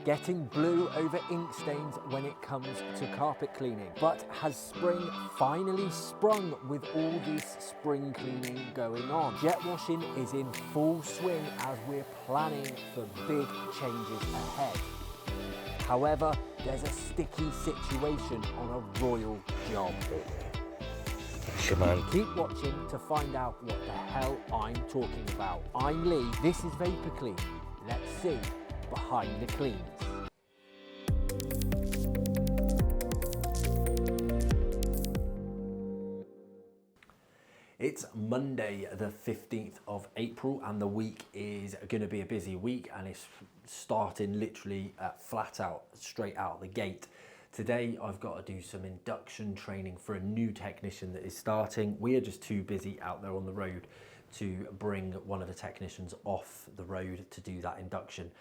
getting blue over ink stains when it comes to carpet cleaning. But has spring finally sprung with all this spring cleaning going on? Jet washing is in full swing as we're planning for big changes ahead. However, there's a sticky situation on a royal job. Come on. Keep watching to find out what the hell I'm talking about. I'm Lee, this is Vapor Clean. Let's see behind the cleans. It's Monday the 15th of April and the week is going to be a busy week, and it's starting literally flat out, straight out the gate. Today I've got to do some induction training for a new technician that is starting. We are just too busy out there on the road to bring one of the technicians off the road to do that induction.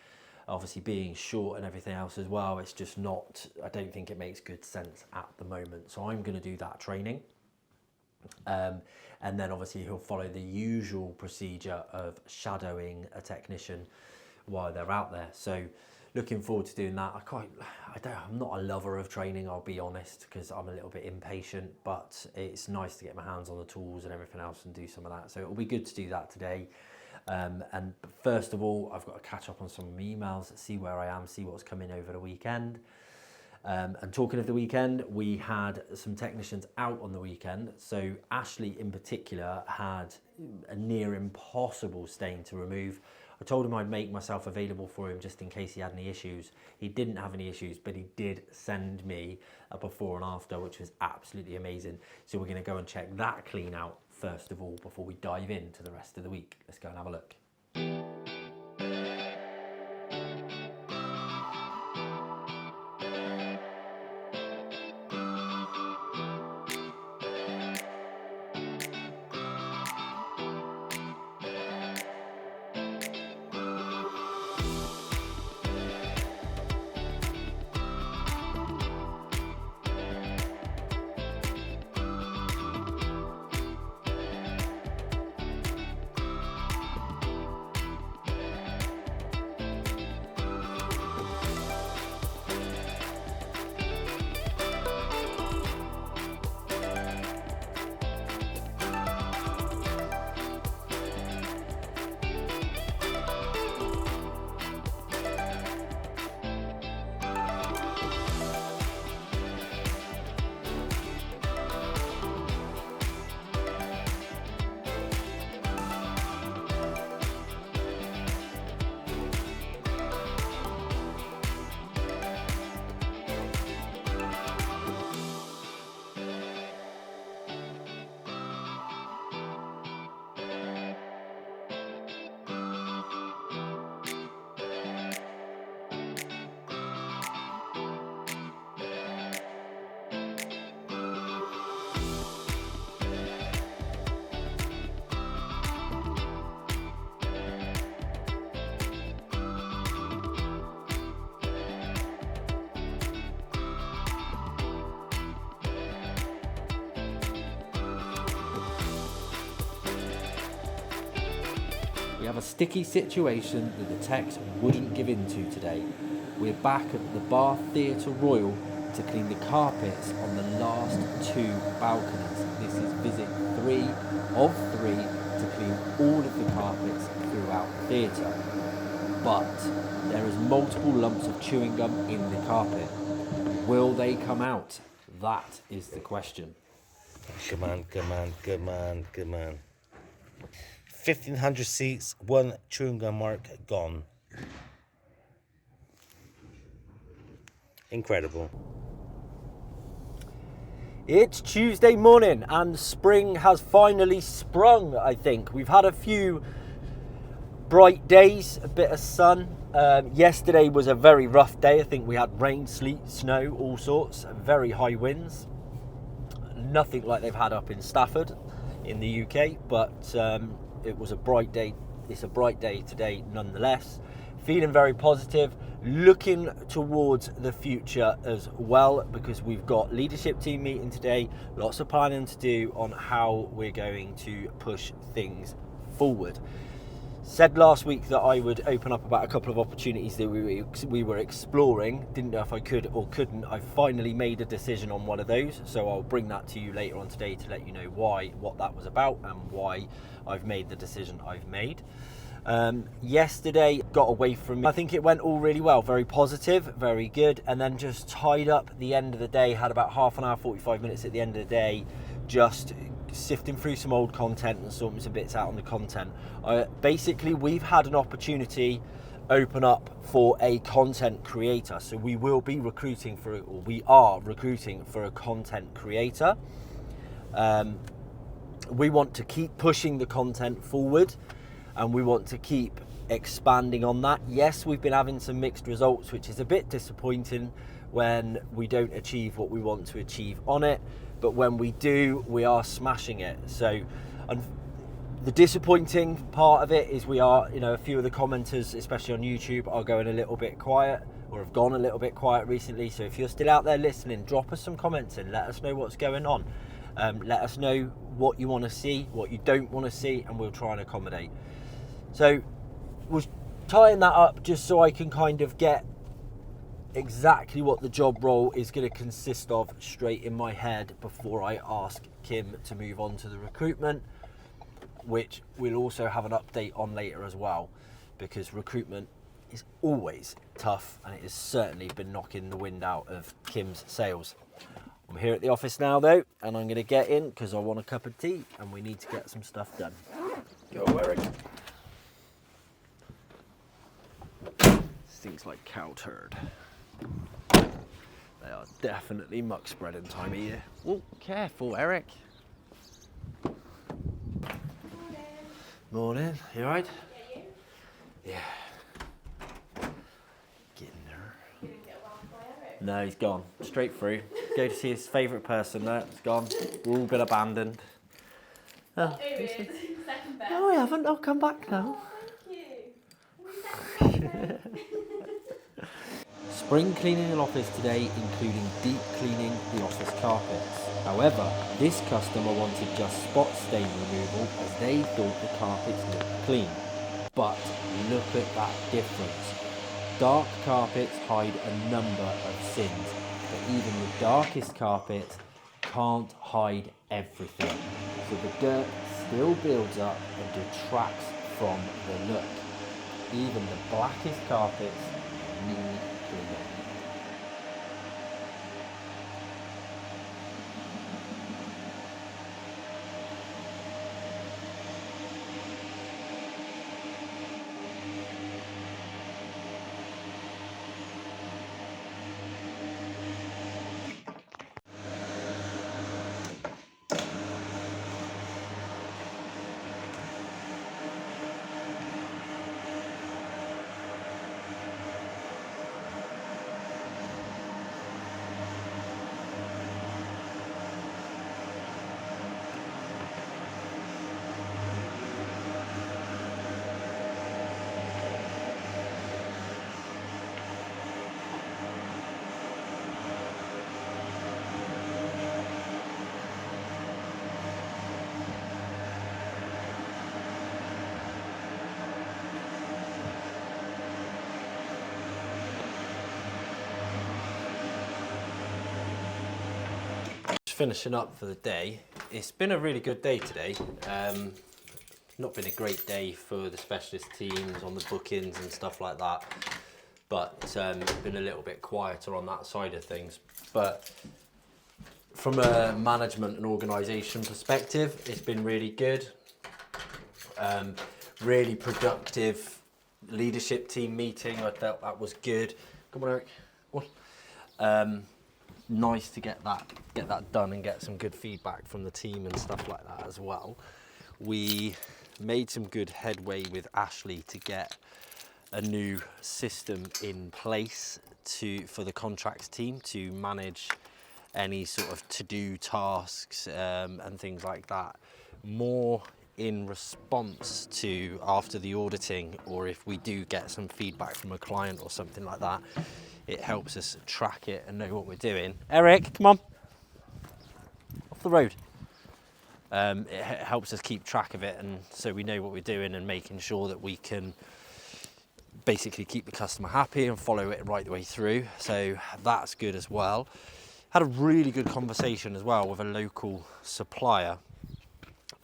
Obviously being short and everything else as well, it's just not, I don't think it makes good sense at the moment. So I'm going to do that training. And then obviously he'll follow the usual procedure of shadowing a technician while they're out there. So looking forward to doing that. I'm not a lover of training, I'll be honest, because I'm a little bit impatient, but it's nice to get my hands on the tools and everything else and do some of that. So it'll be good to do that today. And first of all, I've got to catch up on some emails, see where I am, see what's coming over the weekend. And talking of the weekend, we had some technicians out on the weekend. So Ashley in particular had a near impossible stain to remove. I told him I'd make myself available for him just in case he had any issues. He didn't have any issues, but he did send me a before and after, which was absolutely amazing. So we're going to go and check that clean out first of all before we dive into the rest of the week. Let's go and have a look. We have a sticky situation that the techs wouldn't give into today. We're back at the Bath Theatre Royal to clean the carpets on the last two balconies. This is visit 3 of 3 to clean all of the carpets throughout the theatre. But there is multiple lumps of chewing gum in the carpet. Will they come out? That is the question. Come on, come on, come on, come on. 1,500 seats, one chewing gum mark gone. Incredible. It's Tuesday morning and spring has finally sprung, I think. We've had a few bright days, a bit of sun. Yesterday was a very rough day. I think we had rain, sleet, snow, all sorts, very high winds. Nothing like they've had up in Stafford in the UK, but it was a bright day. It's a bright day today nonetheless. Feeling very positive, looking towards the future as well, because we've got leadership team meeting today, lots of planning to do on how we're going to push things forward. Said last week that I would open up about a couple of opportunities that we were exploring. Didn't know if I could or couldn't. I finally made a decision on one of those, so I'll bring that to you later on today to let you know what that was about and why I've made the decision I've made. Yesterday got away from me. I think it went all really well, very positive, very good, and then just tied up the end of the day. Had about half an hour, 45 minutes at the end of the day, just sifting through some old content and sorting some bits out on the content. Basically, we've had an opportunity open up for a content creator, so we will be recruiting for, or we are recruiting for a content creator. We want to keep pushing the content forward, and we want to keep expanding on that. Yes, we've been having some mixed results, which is a bit disappointing when we don't achieve what we want to achieve on it, but when we do, we are smashing it. So the disappointing part of it is we are, a few of the commenters, especially on YouTube, are going a little bit quiet, or have gone a little bit quiet recently. So if you're still out there listening, drop us some comments and let us know what's going on. Let us know what you want to see, what you don't want to see, and we'll try and accommodate. So we're tying that up just so I can kind of get exactly what the job role is going to consist of straight in my head before I ask Kim to move on to the recruitment, which we'll also have an update on later as well, because recruitment is always tough and it has certainly been knocking the wind out of Kim's sails. I'm here at the office now though, and I'm going to get in because I want a cup of tea and we need to get some stuff done. Go, Eric. Stinks like cow turd. They are definitely muck spreading time of year. Oh, careful, Eric. Morning. You alright? Yeah, you? Yeah. Getting there. You didn't get well by Eric? No, he's gone. Straight through. Go to see his favourite person there. It's gone. We've all been abandoned. Oh, Here he is. Second best. no, I haven't. I'll come back now. Oh, thank you. Spring cleaning an office today, including deep cleaning the office carpets. However, this customer wanted just spot stain removal as they thought the carpets looked clean. But look at that difference. Dark carpets hide a number of sins, but even the darkest carpet can't hide everything. So the dirt still builds up and detracts from the look. Even the blackest carpets need cleaning. Finishing up for the day. It's been a really good day today. Not been a great day for the specialist teams on the bookings and stuff like that, but been a little bit quieter on that side of things. But from a management and organisation perspective, it's been really good. Really productive leadership team meeting. I felt that was good. Come on, Eric. Come on. Nice to get that done and get some good feedback from the team and stuff like that as well. We made some good headway with Ashley to get a new system in place for the contracts team to manage any sort of to-do tasks and things like that, more in response to after the auditing, or if we do get some feedback from a client or something like that, it helps us track it and know what we're doing. Eric, come on. Off the road. It helps us keep track of it, and so we know what we're doing and making sure that we can basically keep the customer happy and follow it right the way through. So that's good as well. Had a really good conversation as well with a local supplier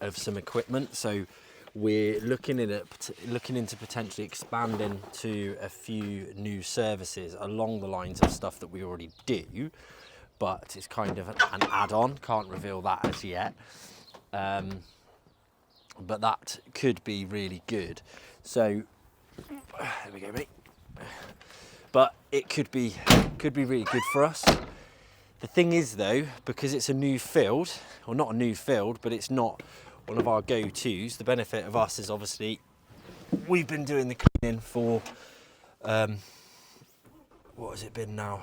of some equipment. So we're looking into potentially expanding to a few new services along the lines of stuff that we already do, but it's kind of an add-on. Can't reveal that as yet. But that could be really good. So there we go, mate. But it could be really good for us. The thing is though, because it's a new field, or not a new field, but it's not one of our go-tos, the benefit of us is obviously we've been doing the cleaning for what has it been now,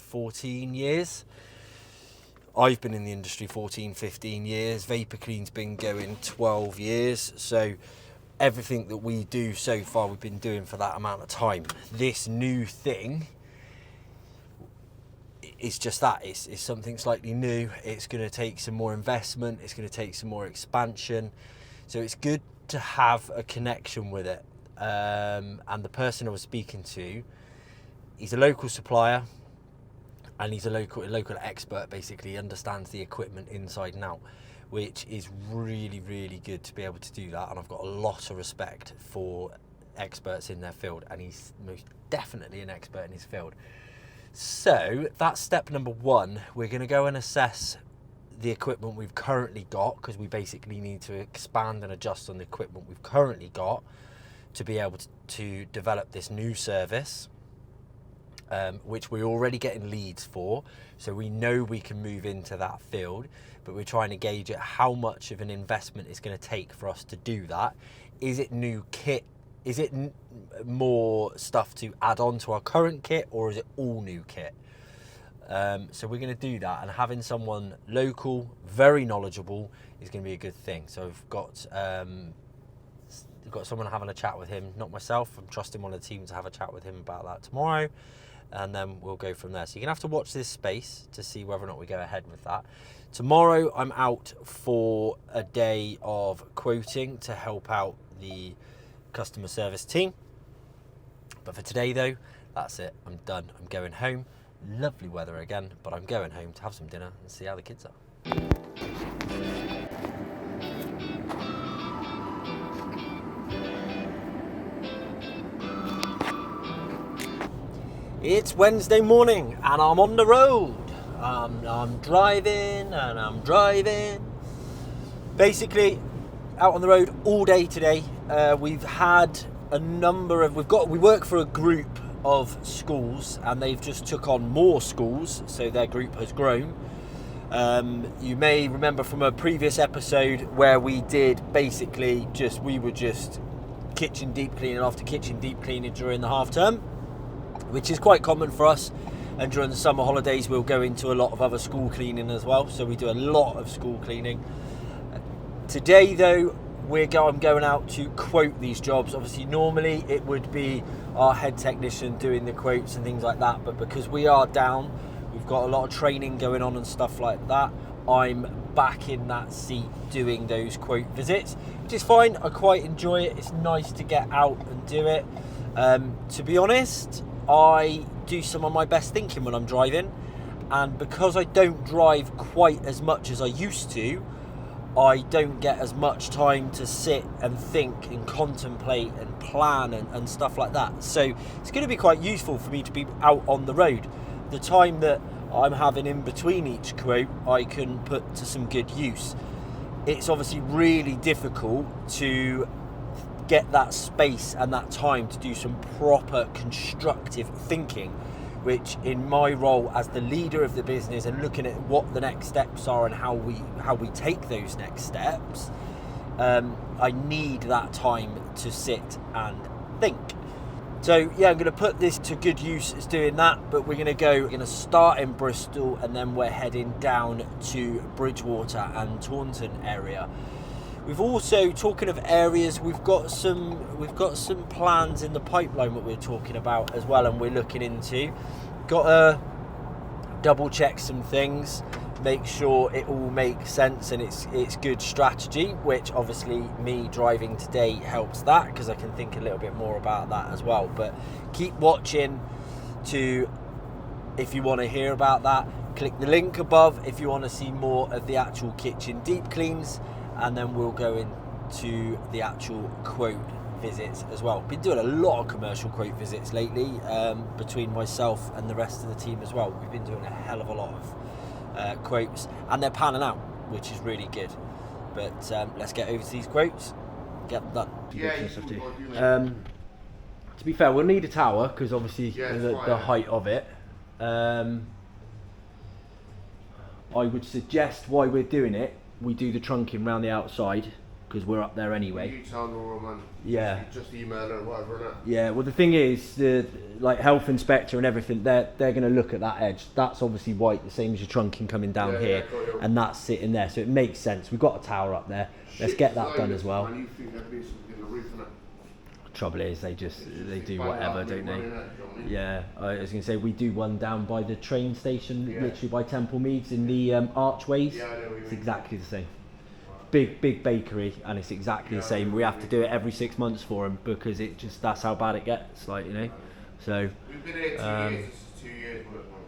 14 years. I've been in the industry 15 years. Vapor Clean's been going 12 years. So everything that we do so far, we've been doing for that amount of time. This new thing is just that. It's something slightly new. It's going to take some more investment. It's going to take some more expansion. So it's good to have a connection with it. And the person I was speaking to, he's a local supplier. And he's a local expert, basically. He understands the equipment inside and out, which is really, really good to be able to do that. And I've got a lot of respect for experts in their field, and he's most definitely an expert in his field. So that's step number one. We're going to go and assess the equipment we've currently got, because we basically need to expand and adjust on the equipment we've currently got to be able to develop this new service. Which we're already getting leads for, so we know we can move into that field, but we're trying to gauge at how much of an investment it's going to take for us to do that. Is it new kit? Is it more stuff to add on to our current kit, or is it all new kit? So we're going to do that, and having someone local, very knowledgeable, is going to be a good thing. So we've got someone having a chat with him, not myself. I'm trusting one of the team to have a chat with him about that tomorrow. And then we'll go from there. So you're gonna have to watch this space to see whether or not we go ahead with that. Tomorrow I'm out for a day of quoting to help out the customer service team. But for today though, that's it. I'm done. I'm going home. Lovely weather again, but I'm going home to have some dinner and see how the kids are. It's Wednesday morning and I'm on the road. I'm driving. Basically, out on the road all day today. We've had a number of, we work for a group of schools, and they've just took on more schools, so their group has grown. You may remember from a previous episode where we did basically we were just kitchen deep cleaning after kitchen deep cleaning during the half term, which is quite common for us. And during the summer holidays, we'll go into a lot of other school cleaning as well. So we do a lot of school cleaning. Today, though, I'm going out to quote these jobs. Obviously, normally it would be our head technician doing the quotes and things like that. But because we are down, we've got a lot of training going on and stuff like that. I'm back in that seat doing those quote visits, which is fine. I quite enjoy it. It's nice to get out and do it. To be honest, I do some of my best thinking when I'm driving, and because I don't drive quite as much as I used to, I don't get as much time to sit and think and contemplate and plan and stuff like that. So it's going to be quite useful for me to be out on the road. The time that I'm having in between each quote, I can put to some good use. It's obviously really difficult to get that space and that time to do some proper constructive thinking, which in my role as the leader of the business and looking at what the next steps are and how we take those next steps, I need that time to sit and think. So yeah, I'm going to put this to good use as doing that, but we're going to start in Bristol, and then we're heading down to Bridgewater and Taunton area. We've also, talking of areas, we've got some plans in the pipeline that we're talking about as well, and we're looking into. Got to double check some things. make sure it all makes sense and it's good strategy, which obviously me driving today helps that, because I can think a little bit more about that as well. But keep watching if you want to hear about that. Click the link above if you want to see more of the actual kitchen deep cleans, and then we'll go into the actual quote visits as well. Been doing a lot of commercial quote visits lately, between myself and the rest of the team as well. We've been doing a hell of a lot of quotes, and they're panning out, which is really good. But let's get over to these quotes, get them done. To be fair, we'll need a tower because obviously the height of it. I would suggest, while we're doing it, we do the trunking round the outside, because we're up there anyway. You tell Laura, man. Yeah. Just email her or whatever, innit? Yeah, well the thing is, the like health inspector and everything, they're going to look at that edge. That's obviously white, the same as your trunking coming down here, and that's sitting there, so it makes sense. We've got a tower up there. Let's get that done as well. Man, you think there'd be something in the roof, innit? Trouble is, they do whatever, don't they? Yeah, I was going to say, we do one down by the train station, literally by Temple Meads in the archways. Yeah, I know what you it's mean. exactly the same. Big bakery, and it's exactly the same. We have to do it every 6 months for them, because that's how bad it gets, like, you know. So we've been here 2 years. This is 2 years work, man.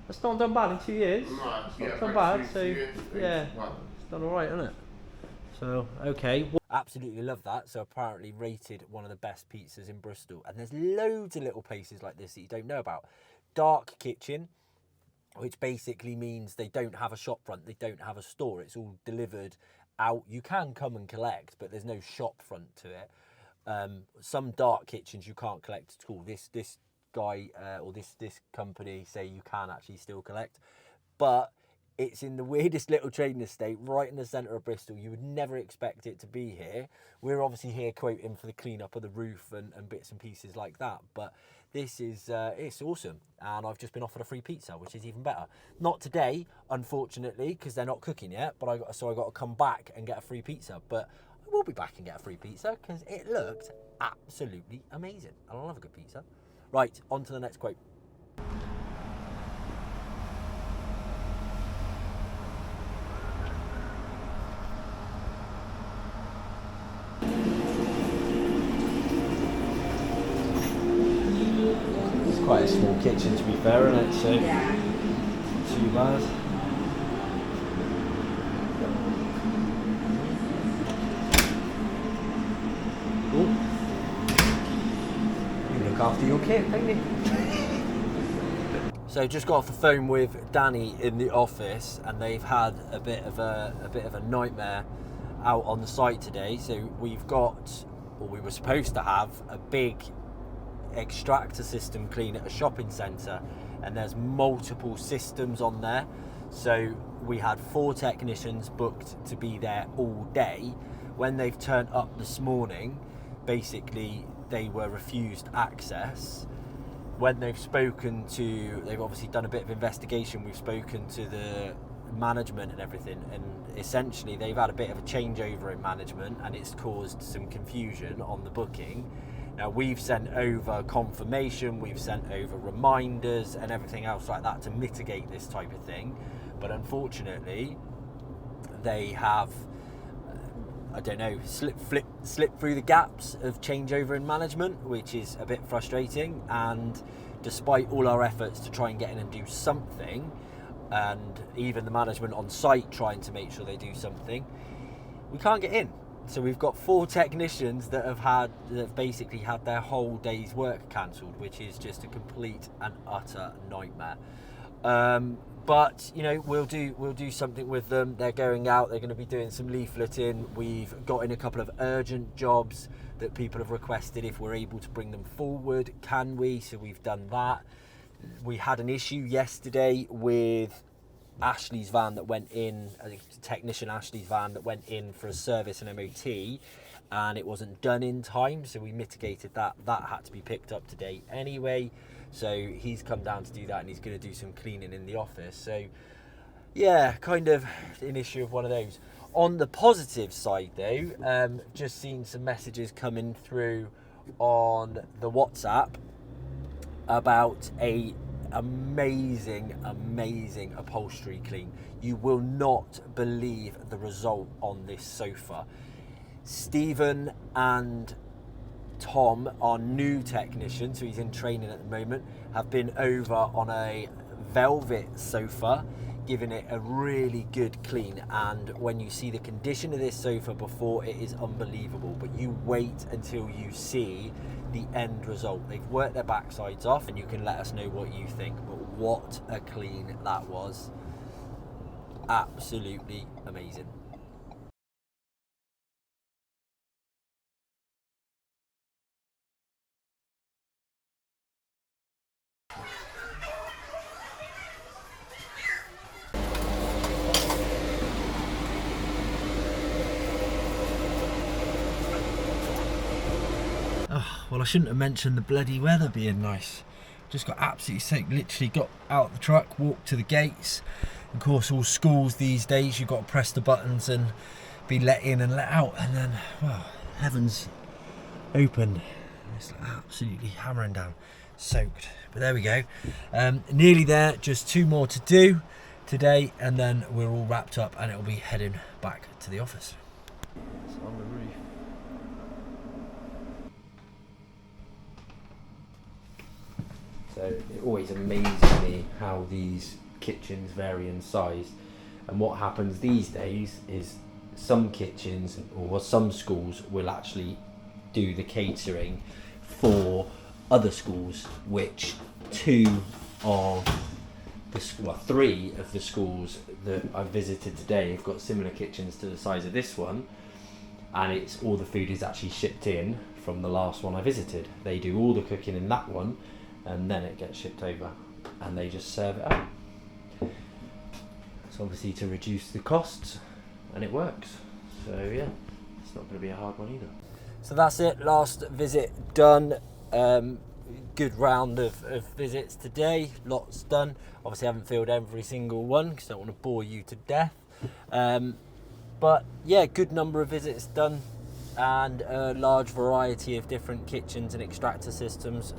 that's not done bad in 2 years. No, It's yeah, not done thanks, bad, so 2 years, yeah, well, it's done all right, isn't it? So okay. Absolutely love that. So apparently rated one of the best pizzas in Bristol, and there's loads of little places like this that you don't know about. Dark kitchen, which basically means they don't have a shop front, they don't have a store, it's all delivered out. You can come and collect, but there's no shop front to it. Some dark kitchens you can't collect at all. This guy or this company say you can actually still collect, but it's in the weirdest little trading estate right in the centre of Bristol. You would never expect it to be here. We're obviously here quoting for the clean up of the roof and bits and pieces like that, but this is it's awesome, and I've just been offered a free pizza, which is even better. Not today, unfortunately, because they're not cooking yet, but I got to come back and get a free pizza. But I will be back and get a free pizza, because it looked absolutely amazing. I love a good pizza. Right, on to the next quote. Quite a small kitchen, to be fair, isn't it? So not too bad. Cool. You look after your kit, don't you? So just got off the phone with Danny in the office, and they've had a bit of a nightmare out on the site today. So we've got, or we were supposed to have, a big extractor system clean at a shopping centre, and there's multiple systems on there. So we had 4 technicians booked to be there all day. When they've turned up this morning, basically they were refused access. When they've obviously done a bit of investigation, we've spoken to the management and everything, and essentially they've had a bit of a changeover in management, and it's caused some confusion on the booking. Now, we've sent over confirmation, we've sent over reminders and everything else like that to mitigate this type of thing. But unfortunately, they have, I don't know, slipped through the gaps of changeover in management, which is a bit frustrating. And despite all our efforts to try and get in and do something, and even the management on site trying to make sure they do something, we can't get in. So we've got 4 technicians that have basically had their whole day's work cancelled, which is just a complete and utter nightmare. But you know, we'll do something with them. They're going out. They're going to be doing some leafleting. We've got in a couple of urgent jobs that people have requested if we're able to bring them forward. Can we? So we've done that. We had an issue yesterday with Ashley's van that went in, I think technician Ashley's van that went in for a service and MOT, and it wasn't done in time, so we mitigated that. That had to be picked up today anyway, so he's come down to do that, and he's going to do some cleaning in the office. So yeah, kind of an issue of one of those. On the positive side though, just seen some messages coming through on the WhatsApp about a amazing upholstery clean. You will not believe the result on this sofa. Stephen and Tom, our new technician, so he's in training at the moment, have been over on a velvet sofa, giving it a really good clean, and when you see the condition of this sofa before, it is unbelievable. But you wait until you see the end result. They've worked their backsides off, and you can let us know what you think. But what a clean that was. Absolutely amazing. Oh, well, I shouldn't have mentioned the bloody weather being nice. Just got absolutely soaked. Literally got out the truck, walked to the gates. Of course, all schools these days, you've got to press the buttons and be let in and let out. And then, well, heavens opened. It's absolutely hammering down, soaked. But there we go. Nearly there. Just 2 more to do today, and then we're all wrapped up, and it'll be heading back to the office. It's on the roof. So it always amazes me how these kitchens vary in size, and what happens these days is some kitchens or some schools will actually do the catering for other schools, which 3 of the schools that I visited today have got similar kitchens to the size of this one, and it's all the food is actually shipped in from the last one I visited. They do all the cooking in that one, and then it gets shipped over and they just serve it up. It's obviously to reduce the costs, and it works. So yeah, it's not going to be a hard one either. So that's it, last visit done. Good round of visits today, lots done. Obviously I haven't filled every single one because I don't want to bore you to death. But yeah, good number of visits done, and a large variety of different kitchens and extractor systems,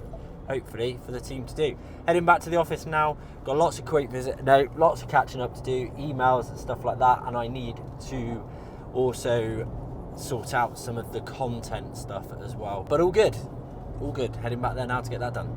hopefully, for the team to do. Heading back to the office now, got lots of lots of catching up to do, emails and stuff like that, and I need to also sort out some of the content stuff as well. But all good, heading back there now to get that done.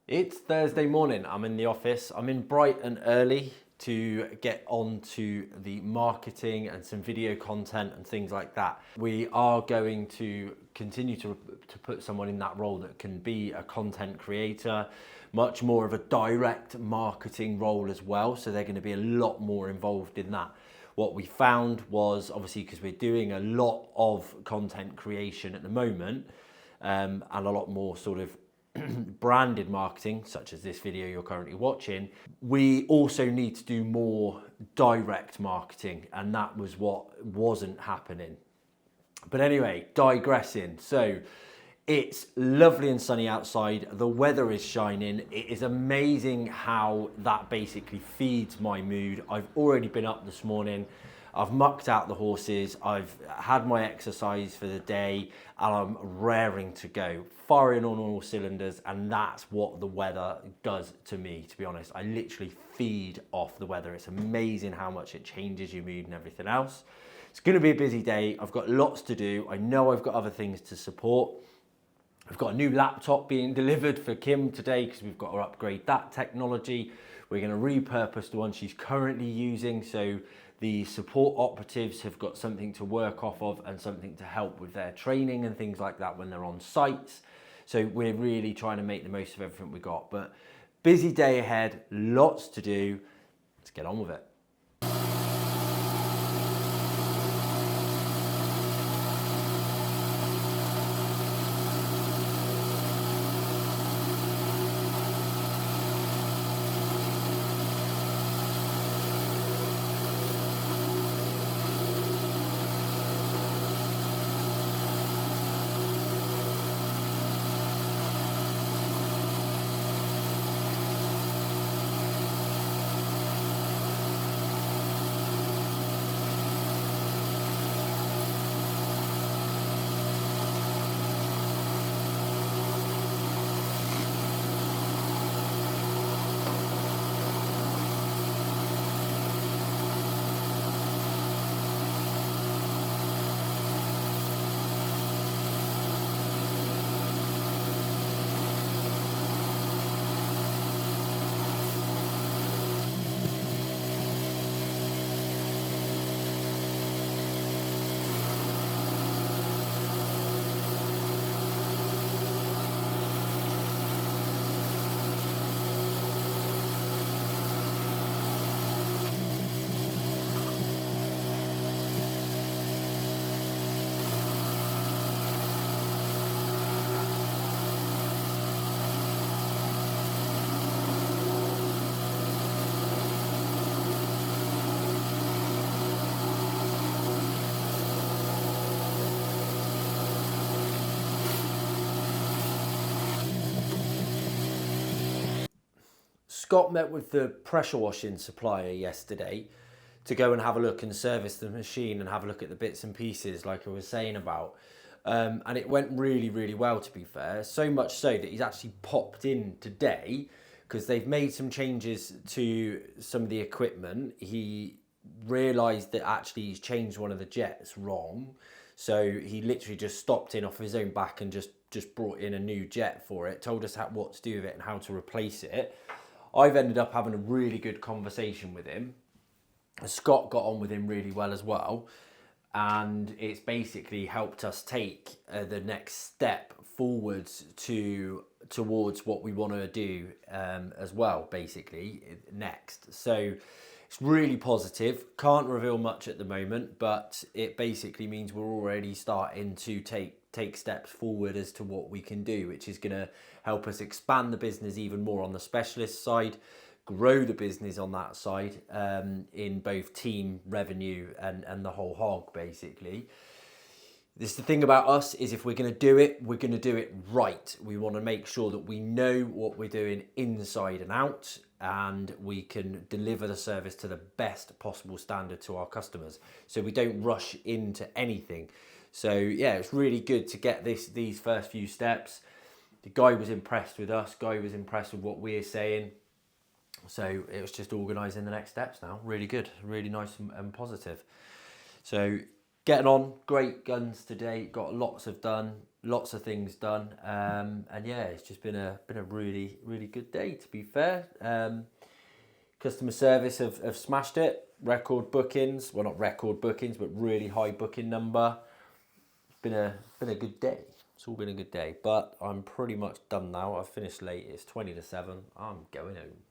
It's Thursday morning, I'm in the office. I'm in bright and early to get on to the marketing and some video content and things like that. We are going to continue to put someone in that role that can be a content creator, much more of a direct marketing role as well. So they're going to be a lot more involved in that. What we found was, obviously, because we're doing a lot of content creation at the moment, and a lot more sort of branded marketing, such as this video you're currently watching, we also need to do more direct marketing, and that was what wasn't happening. But anyway, digressing. So it's lovely and sunny outside, the weather is shining. It is amazing how that basically feeds my mood. I've already been up this morning, I've mucked out the horses, I've had my exercise for the day, and I'm raring to go, firing on all cylinders. And that's what the weather does to me, to be honest. I literally feed off the weather. It's amazing how much it changes your mood and everything else. It's going to be a busy day. I've got lots to do. I know I've got other things to support. I've got a new laptop being delivered for Kim today because we've got to upgrade that technology. We're going to repurpose the one she's currently using, so the support operatives have got something to work off of and something to help with their training and things like that when they're on sites. So we're really trying to make the most of everything we got. But busy day ahead, lots to do. Let's get on with it. Scott met with the pressure washing supplier yesterday to go and have a look and service the machine and have a look at the bits and pieces like I was saying about. And it went really, really well, to be fair. So much so that he's actually popped in today because they've made some changes to some of the equipment. He realised that actually he's changed one of the jets wrong. So he literally just stopped in off his own back and just brought in a new jet for it, told us what to do with it and how to replace it. I've ended up having a really good conversation with him. Scott got on with him really well as well. And it's basically helped us take the next step forwards towards what we want to do as well, basically, next. So it's really positive. Can't reveal much at the moment, but it basically means we're already starting to take steps forward as to what we can do, which is going to help us expand the business even more on the specialist side, grow the business on that side in both team, revenue and the whole hog, basically. The thing about us is if we're going to do it, we're going to do it right. We want to make sure that we know what we're doing inside and out, and we can deliver the service to the best possible standard to our customers. So we don't rush into anything. So yeah, it's really good to get these first few steps. The guy was impressed with us. Guy was impressed with what we're saying. So it was just organising the next steps now. Really good, really nice and positive. So getting on, great guns today. Got lots of things done. And yeah, it's just been a really, really good day, to be fair. Customer service have smashed it. Record bookings. Well, not record bookings, but really high booking number. It's been a good day. It's all been a good day. But I'm pretty much done now. I've finished late. It's 20 to 7. I'm going home.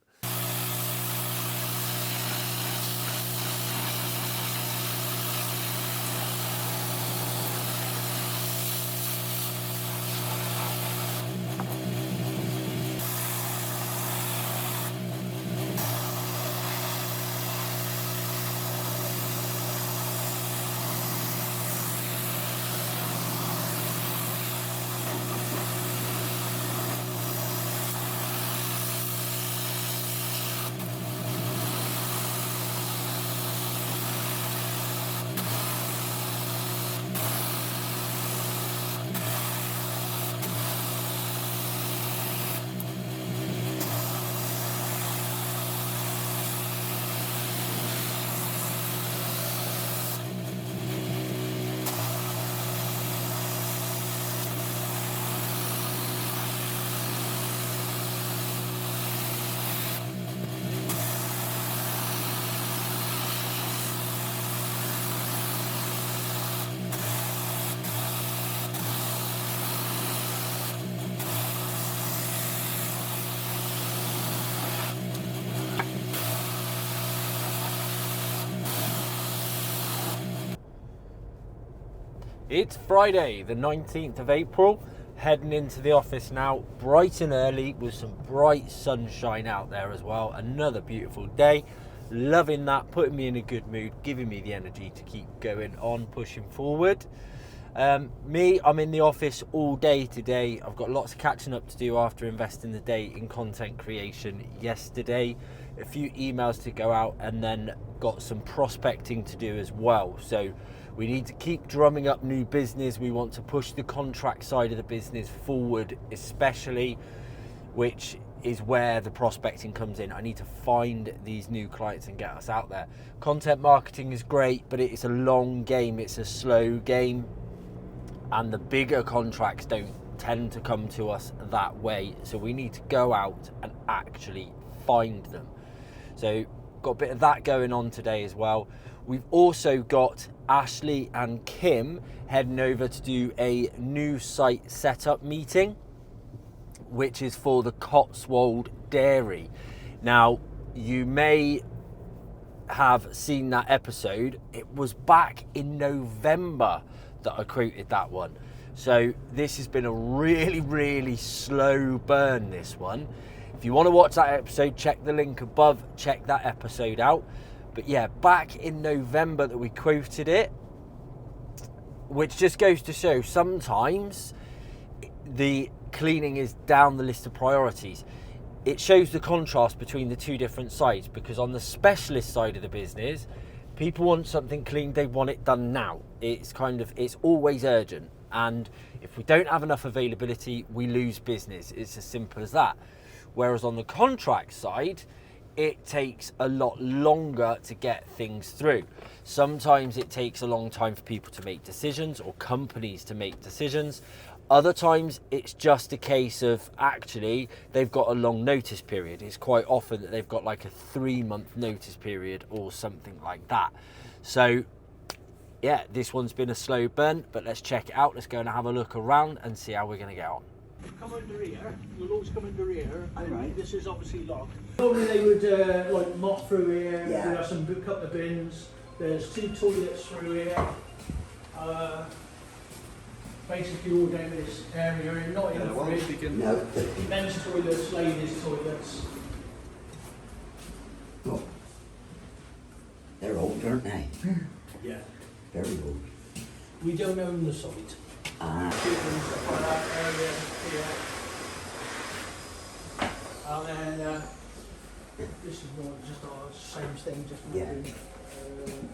It's Friday, the 19th of April, heading into the office now, bright and early with some bright sunshine out there as well. Another beautiful day, loving that, putting me in a good mood, giving me the energy to keep going on, pushing forward. I'm in the office all day today. I've got lots of catching up to do after investing the day in content creation yesterday. A few emails to go out and then got some prospecting to do as well. So we need to keep drumming up new business. We want to push the contract side of the business forward, especially, which is where the prospecting comes in. I need to find these new clients and get us out there. Content marketing is great, but it's a long game. It's a slow game. And the bigger contracts don't tend to come to us that way. So we need to go out and actually find them. So got a bit of that going on today as well. We've also got Ashley and Kim heading over to do a new site setup meeting, which is for the Cotswold Dairy. Now, you may have seen that episode. It was back in November that I quoted that one. So this has been a really, really slow burn, this one. If you want to watch that episode, check the link above, check that episode out. But yeah, back in November that we quoted it, which just goes to show sometimes the cleaning is down the list of priorities. it shows the contrast between the two different sides, because on the specialist side of the business, people want something clean, they want it done now. It's always urgent. And if we don't have enough availability, we lose business. It's as simple as that. Whereas on the contract side, it takes a lot longer to get things through. Sometimes it takes a long time for people to make decisions or companies to make decisions. Other times it's just a case of actually they've got a long notice period. It's quite often that they've got like a 3-month notice period or something like that. So yeah, this one's been a slow burn, but let's check it out. Let's go and have a look around and see how we're going to get on. Come under here, you'll always come under here, and Right. this is obviously locked. Normally they would like mop through here, Yeah. we have some couple of bins, there's 2 toilets through here, basically all down this area, not in the fridge, No. men's toilets, ladies' toilets. Oh. They're old, aren't they? Yeah. Very old. We don't own the site. Kitchens, stuff like that, area here. And then this is more just our same thing, just Yeah. moving.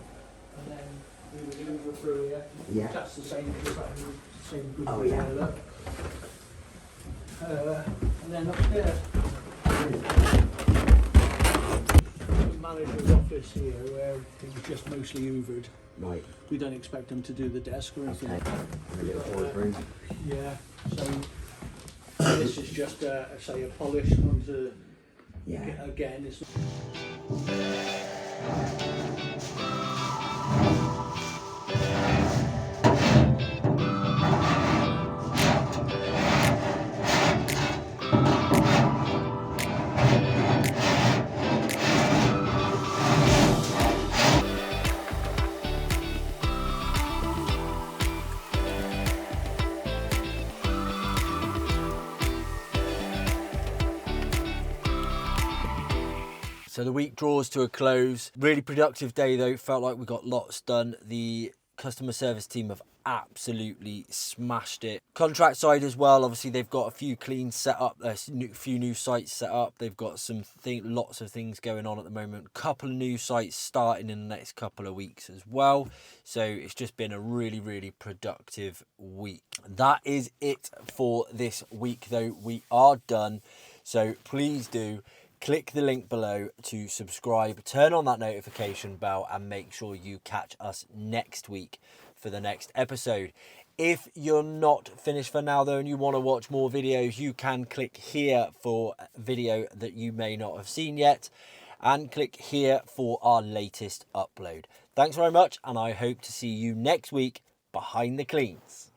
And then we would Uber through here. Yeah. That's the same, same good Oh, yeah. toilet. And then upstairs, the manager's office here, where it was just mostly Ubered. Right. We don't expect them to do the desk or anything. Okay. A little boardroom. Yeah, so this is just say a polish onto, Yeah. again, it's So the week draws to a close. Really productive day though. Felt like we got lots done. The customer service team have absolutely smashed it. Contract side as well. Obviously they've got a few cleans set up. There's a few new sites set up. They've got lots of things going on at the moment. Couple of new sites starting in the next couple of weeks as well. So it's just been a really, really productive week. That is it for this week though. We are done. So please do click the link below to subscribe, turn on that notification bell, and make sure you catch us next week for the next episode. If you're not finished for now though and you want to watch more videos, you can click here for a video that you may not have seen yet, and click here for our latest upload. Thanks very much, and I hope to see you next week behind the cleans.